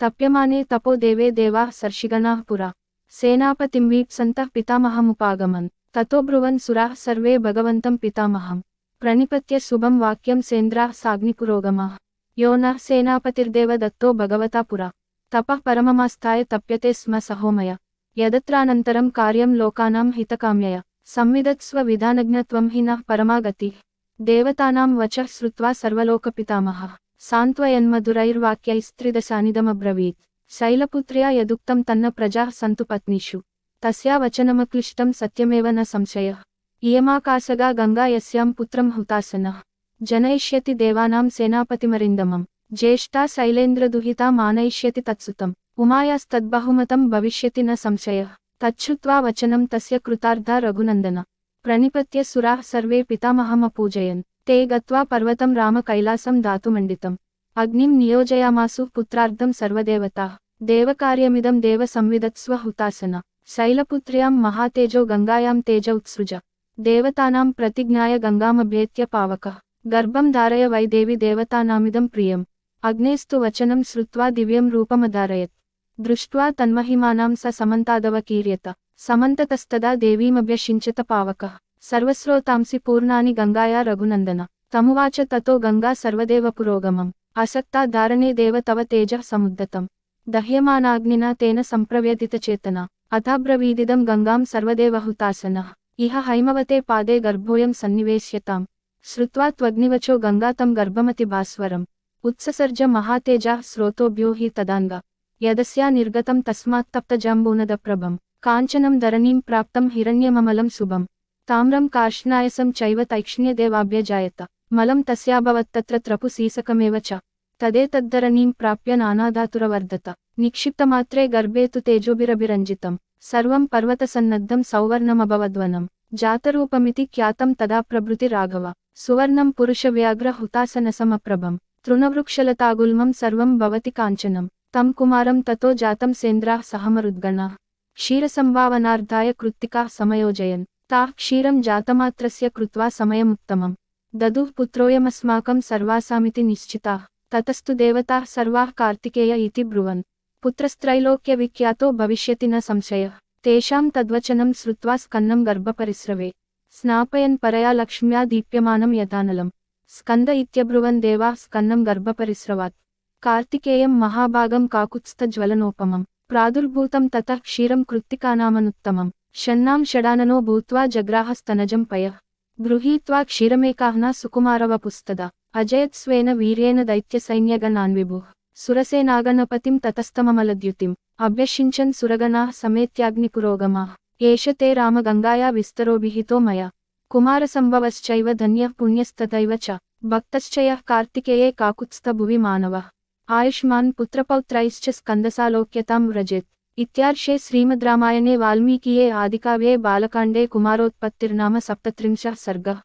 तप्यमाने तपो देवे देवाः सर्षिगणाः पुरा सेनापतिं वीप्सन्तः पितामहमुपागमन् ततो ब्रुवन् सुराः सर्वे भगवन्तं पितामहं प्रणिपत्य शुभं वाक्यं सेन्द्राः साग्निपुरोगमाः यो नः सेनापतिर्देव दत्तो भगवता पुरा तपः परममास्थाय तप्यते स्म सहोमय यदत्रानन्तरं कार्यं लोकानां हितकाम्यया संविदत्स्व विधानज्ञत्वं हि नः परमा गतिः देवतानां वचः श्रुत्वा सर्वलोकपितामहः सान्त्वयन्मधुरैर्वाक्यैस्त्रिदशानिदमब्रवीत् शैलपुत्र्या यदुक्तं तन्न प्रजाः सन्तु पत्नीषु तस्या वचनमक्लिष्टं सत्यमेव न संशयः इयमाकाशगा गंगा यस्यां पुत्रं हुतासनः जनयिष्यति देवानां सेनापतिमरिन्दमं ज्येष्ठा शैलेन्द्रदुहिता मानयिष्यति तत्सुतम् उमायास्तद्बहुमतं भविष्यति न संशयः तच्छ्रुत्वा वचनं तस्य कृतार्धा रघुनन्दन प्रणिपत्य सुराः सर्वे पितामहमपूजयन् ते गत्वा पर्वतं राम कैलासं दातुमण्डितम् अग्निं नियोजयामासु पुत्रार्धं सर्वदेवताः देवकार्यमिदं देव संविदत्स्व हुतासन शैलपुत्र्यां महातेजो गंगायां तेज उत्सृज देवतानां प्रतिज्ञाय गंगामभ्येत्य पावकः गर्भं धारय वै देवी देवतानामिदं प्रियम् अग्नेस्तु वचनं श्रुत्वा दिव्यं रूपमधारयत् दृष्ट्वा तन्महिमानां स समन्तादवकीर्यत समन्ततस्तदा देवीमभ्यषिञ्चत पावकः सर्वस्रोतांसि पूर्णानि गंगाया रघुनन्दन तमुवाच ततो गंगा सर्वदेव पुरोगमम् असक्ता धारणे देव तव तेजः समुद्धतम् दह्यमानाग्निना तेन सम्प्रव्यथितचेतना अथाब्रवीदिदं गंगां सर्वदेव हुतासनः इह हैमवते पादे गर्भोऽयं सन्निवेश्यताम् श्रुत्वा त्वग्निवचो गंगा तं गर्भमतिभास्वरम् उत्ससर्ज महातेजाः स्रोतोभ्यो हि तदाङ्गा यदस्या निर्गतं तस्मात् तप्तजाम्बूनदप्रभम् काञ्चनं धरणीं प्राप्तं हिरण्यममलं शुभम् ताम्रं कार्ष्णायसं चैव तैक्ष्ण्यदेवाभ्यजायत मलं तस्याभवत्तत्र त्रपुसीसकमेव च तदेतद्धरणीं प्राप्य नानाधातुरवर्धत निक्षिप्तमात्रे गर्भे तु तेजोभिरभिरञ्जितं सर्वं पर्वतसन्नद्धं सौवर्णमभवद्वनं जातरूपमिति ख्यातं तदा प्रभृति राघव सुवर्णं पुरुषव्याघ्र हुतासनसमप्रभं तृणवृक्षलतागुल्मं सर्वं भवति काञ्चनं तं कुमारं ततो जातं सेन्द्राः सहमरुद्गणाः क्षीरसंभावनार्थाय कृत्तिकाः समयोजयन् ताः क्षीरं जातमात्रस्य कृत्वा समयमुत्तमम् ददुः पुत्रोऽयमस्माकं सर्वासामिति निश्चिताः ततस्तु देवताः सर्वाः कार्तिकेय इति ब्रुवन् पुत्रस्त्रैलोक्यविख्यातो भविष्यति न संशयः तेषां तद्वचनं श्रुत्वा स्कन्नं गर्भपरिस्रवे स्नापयन् परया लक्ष्म्या दीप्यमानं यथानलं स्कन्द इत्यब्रुवन् देवाः स्कन्नं गर्भपरिस्रवात् कार्तिकेयं महाभागं काकुत्स्थज्वलनोपमं प्रादुर्भूतं ततः क्षीरं कृत्तिकानामनुत्तमं षण्णां षडाननो भूत्वा जग्राहस्तनजं पयः गृहीत्वा क्षीरमेकाह्ना सुकुमारवपुस्तदा अजयत्स्वेन वीर्येण दैत्यसैन्यगणान्विभुः सुरसेनागणपतिं ततस्तममलद्युतिम् अभ्यषिञ्चन् सुरगणाः समेत्याग्निपुरोगमाः एष ते राम गंगाया विस्तरोभिहितो मया कुमारसम्भवश्चैव धन्यः पुण्यस्तथैव च भक्तश्च यः कार्तिकेये काकुत्स्थभुवि मानवः आयुष्मान् पुत्रपौत्रैश्च स्कन्दसालोक्यतां व्रजेत् इत्यार्षे श्रीमद्रामायणे वाल्मीकिये आदिकाव्ये बालकाण्डे कुमारोत्पत्तिर्नाम 37 सर्गः।